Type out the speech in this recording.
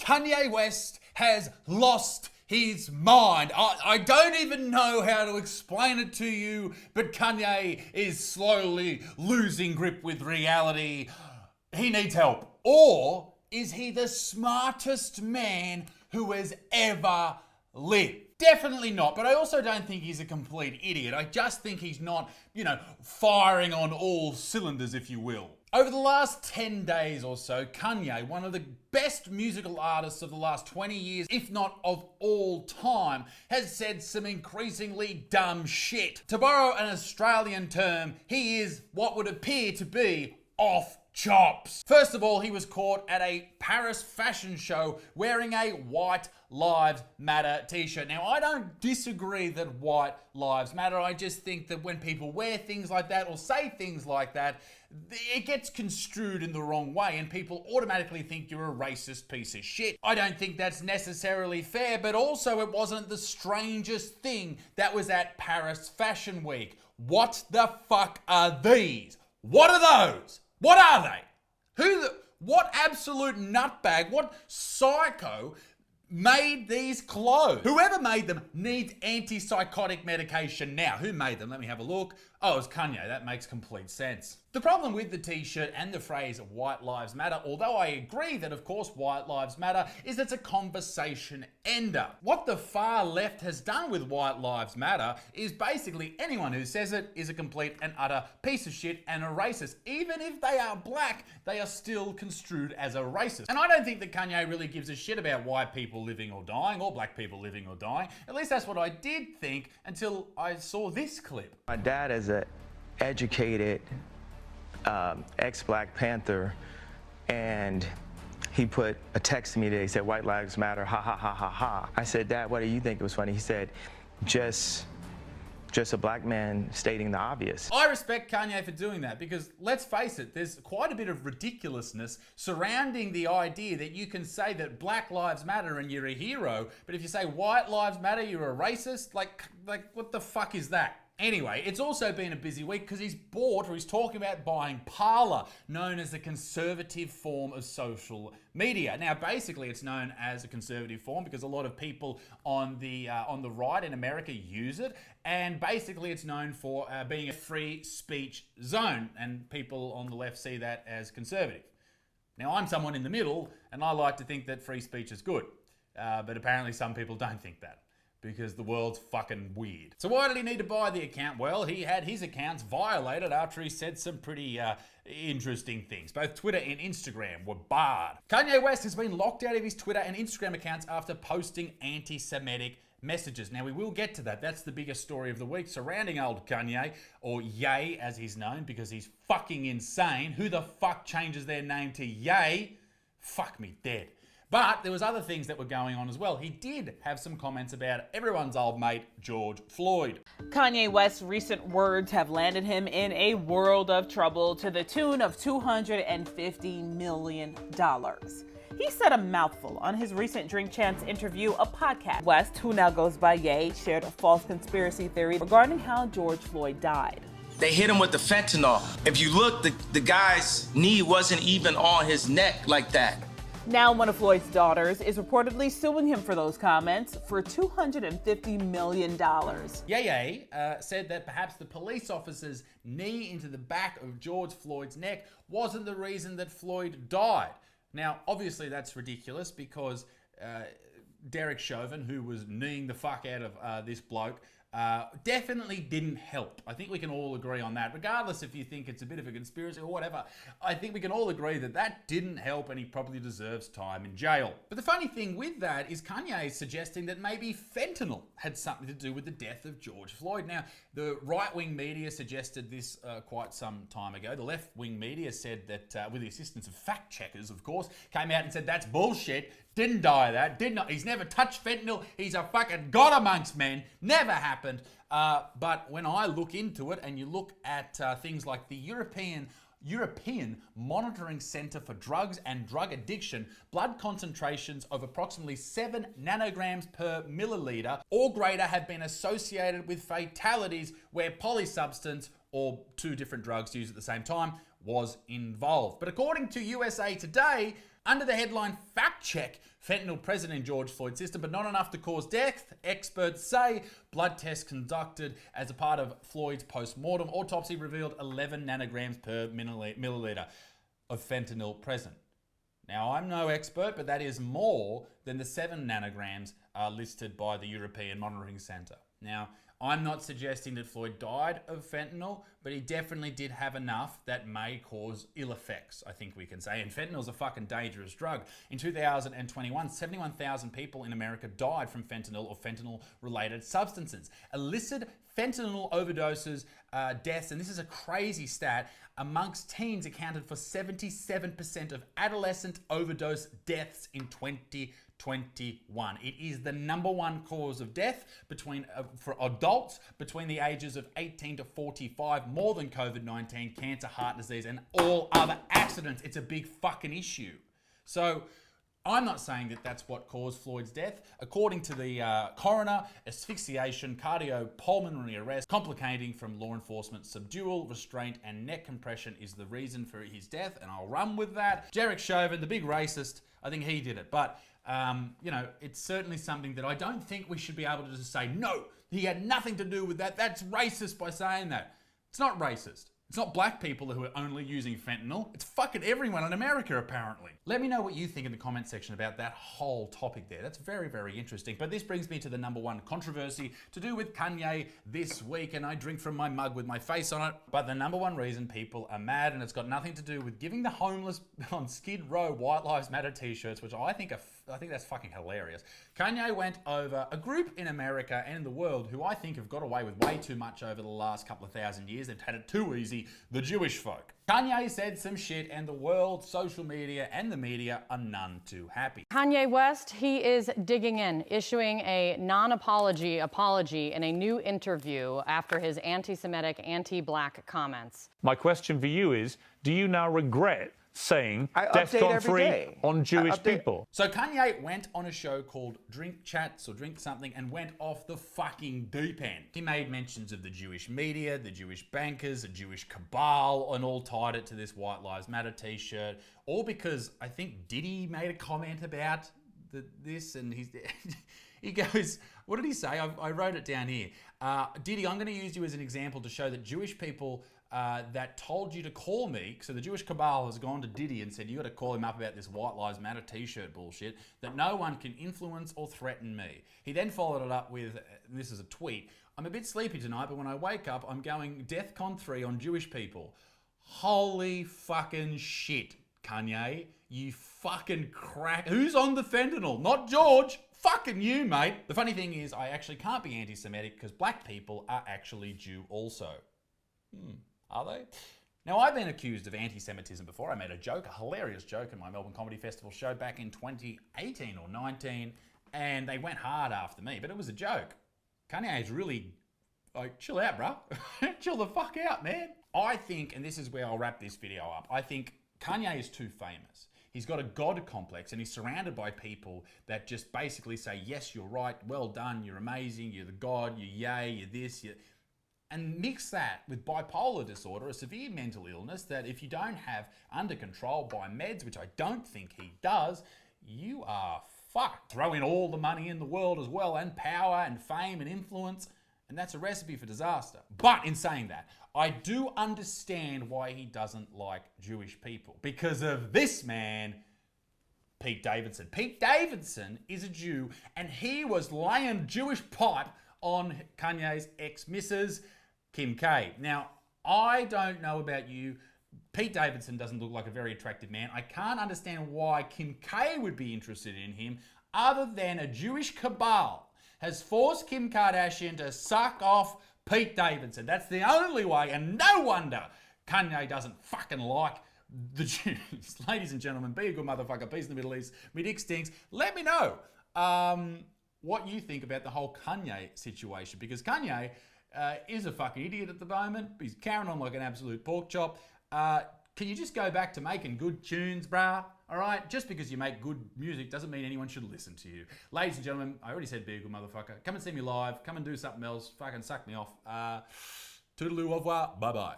Kanye West has lost his mind. I don't even know how to explain it to you, but Kanye is slowly losing grip with reality. He needs help. Or is he the smartest man who has ever lived? Definitely not, but I also don't think he's a complete idiot. I just think he's not, firing on all cylinders, if you will. Over the last 10 days or so, Kanye, one of the best musical artists of the last 20 years, if not of all time, has said some increasingly dumb shit. To borrow an Australian term, he is what would appear to be off chops. First of all, he was caught at a Paris fashion show wearing a White Lives Matter t-shirt. Now, I don't disagree that white lives matter. I just think that when people wear things like that or say things like that, it gets construed in the wrong way and people automatically think you're a racist piece of shit. I don't think that's necessarily fair, but also it wasn't the strangest thing that was at Paris Fashion Week. What the fuck are these? What are those? What are they? What absolute nutbag, what psycho made these clothes? Whoever made them needs antipsychotic medication now. Who made them? Let me have a look. Oh, it was Kanye. That makes complete sense. The problem with the t-shirt and the phrase White Lives Matter, although I agree that of course White Lives Matter, is it's a conversation ender. What the far left has done with White Lives Matter is basically anyone who says it is a complete and utter piece of shit and a racist. Even if they are black, they are still construed as a racist. And I don't think that Kanye really gives a shit about white people living or dying or black people living or dying. At least that's what I did think until I saw this clip. My dad is an educated ex-Black Panther, and he put a text to me today. He said, "White lives matter, ha ha ha ha ha." I said, "Dad, why do you think it was funny?" He said, just a black man stating the obvious. I respect Kanye for doing that because let's face it, there's quite a bit of ridiculousness surrounding the idea that you can say that black lives matter and you're a hero, but if you say white lives matter, you're a racist. Like what the fuck is that? Anyway, it's also been a busy week because he's talking about buying Parler, known as the conservative form of social media. Now, basically, it's known as a conservative form because a lot of people on the right in America use it, and basically, it's known for being a free speech zone, and people on the left see that as conservative. Now, I'm someone in the middle, and I like to think that free speech is good, but apparently, some people don't think that, because the world's fucking weird. So why did he need to buy the account? Well, he had his accounts violated after he said some pretty interesting things. Both Twitter and Instagram were barred. Kanye West has been locked out of his Twitter and Instagram accounts after posting anti-Semitic messages. Now, we will get to that. That's the biggest story of the week surrounding old Kanye, or Ye as he's known, because he's fucking insane. Who the fuck changes their name to Ye? Fuck me dead. But there was other things that were going on as well. He did have some comments about everyone's old mate, George Floyd. Kanye West's recent words have landed him in a world of trouble to the tune of $250 million. He said a mouthful on his recent Drink Champs interview, a podcast. West, who now goes by Ye, shared a false conspiracy theory regarding how George Floyd died. They hit him with the fentanyl. If you look, the guy's knee wasn't even on his neck like that. Now one of Floyd's daughters is reportedly suing him for those comments for $250 million. Ye said that perhaps the police officer's knee into the back of George Floyd's neck wasn't the reason that Floyd died. Now, obviously that's ridiculous because Derek Chauvin, who was kneeing the fuck out of this bloke, definitely didn't help. I think we can all agree on that. Regardless if you think it's a bit of a conspiracy or whatever, I think we can all agree that that didn't help and he probably deserves time in jail. But the funny thing with that is Kanye is suggesting that maybe fentanyl had something to do with the death of George Floyd. Now, the right-wing media suggested this quite some time ago. The left-wing media said that, with the assistance of fact-checkers, of course, came out and said that's bullshit. Didn't die of that. Did not. He's never touched fentanyl. He's a fucking god amongst men. Never happened. But when I look into it and you look at things like the European Monitoring Center for Drugs and Drug Addiction, blood concentrations of approximately 7 nanograms per milliliter or greater have been associated with fatalities where polysubstance, or two different drugs used at the same time, was involved. But according to USA Today, Under the headline, fact check, fentanyl present in George Floyd's system, but not enough to cause death. Experts say blood tests conducted as a part of Floyd's post-mortem autopsy revealed 11 nanograms per milliliter of fentanyl present. Now, I'm no expert, but that is more than the 7 nanograms listed by the European Monitoring Centre. Now, I'm not suggesting that Floyd died of fentanyl, but he definitely did have enough that may cause ill effects, I think we can say. And fentanyl's a fucking dangerous drug. In 2021, 71,000 people in America died from fentanyl or fentanyl-related substances. Illicit fentanyl overdoses, deaths, and this is a crazy stat, amongst teens accounted for 77% of adolescent overdose deaths in 2021. It is the #1 cause of death for adults between the ages of 18 to 45, more than COVID-19, cancer, heart disease, and all other accidents. It's a big fucking issue. So I'm not saying that that's what caused Floyd's death. According to the coroner, asphyxiation, cardiopulmonary arrest, complicating from law enforcement subdual, restraint, and neck compression is the reason for his death, and I'll run with that. Derek Chauvin, the big racist, I think he did it. But, it's certainly something that I don't think we should be able to just say, no, he had nothing to do with that. That's racist by saying that. It's not racist. It's not black people who are only using fentanyl. It's fucking everyone in America, apparently. Let me know what you think in the comment section about that whole topic there. That's very, very interesting. But this brings me to the #1 controversy to do with Kanye this week, and I drink from my mug with my face on it. But the #1 reason people are mad, and it's got nothing to do with giving the homeless on Skid Row White Lives Matter t-shirts, which I think that's fucking hilarious. Kanye went over a group in America and in the world who I think have got away with way too much over the last couple of thousand years. They've had it too easy. The Jewish folk. Kanye said some shit, and the world, social media, and the media are none too happy. Kanye West, he is digging in, issuing a non-apology apology in a new interview after his anti-Semitic, anti-black comments. My question for you is, do you now regret saying DEFCON 3 on Jewish people? So Kanye went on a show called Drink Chats or Drink Something and went off the fucking deep end. He made mentions of the Jewish media, the Jewish bankers, the Jewish cabal, and all tied it to this White Lives Matter t-shirt. All because I think Diddy made a comment about this, and he goes, what did he say? I wrote it down here. Diddy, I'm going to use you as an example to show that Jewish people that told you to call me, so the Jewish cabal has gone to Diddy and said, you got to call him up about this White Lives Matter t-shirt bullshit, that no one can influence or threaten me. He then followed it up with, this is a tweet, I'm a bit sleepy tonight, but when I wake up, I'm going DEFCON 3 on Jewish people. Holy fucking shit, Kanye. You fucking crack. Who's on the fentanyl? Not George. Fucking you, mate. The funny thing is, I actually can't be anti-Semitic because black people are actually Jew also. Are they? Now, I've been accused of anti-Semitism before. I made a joke, a hilarious joke in my Melbourne Comedy Festival show back in 2018 or 19, and they went hard after me, but it was a joke. Kanye's really, chill out, bro. Chill the fuck out, man. I think, and this is where I'll wrap this video up, I think Kanye is too famous. He's got a God complex, and he's surrounded by people that just basically say, yes, you're right, well done, you're amazing, you're the God, you're yay, you're this, you're... And mix that with bipolar disorder, a severe mental illness that if you don't have under control by meds, which I don't think he does, you are fucked. Throw in all the money in the world as well, and power and fame and influence, and that's a recipe for disaster. But in saying that, I do understand why he doesn't like Jewish people. Because of this man, Pete Davidson. Pete Davidson is a Jew, and he was laying Jewish pipe on Kanye's ex-missus, Kim K. Now, I don't know about you. Pete Davidson doesn't look like a very attractive man. I can't understand why Kim K would be interested in him other than a Jewish cabal has forced Kim Kardashian to suck off Pete Davidson. That's the only way, and no wonder Kanye doesn't fucking like the Jews. Ladies and gentlemen, be a good motherfucker. Peace in the Middle East. Me dick stinks. Let me know what you think about the whole Kanye situation, because Kanye is a fucking idiot at the moment. He's carrying on like an absolute pork chop. Can you just go back to making good tunes, brah? All right? Just because you make good music doesn't mean anyone should listen to you. Ladies and gentlemen, I already said be a good motherfucker. Come and see me live. Come and do something else. Fucking suck me off. Toodaloo, au revoir. Bye-bye.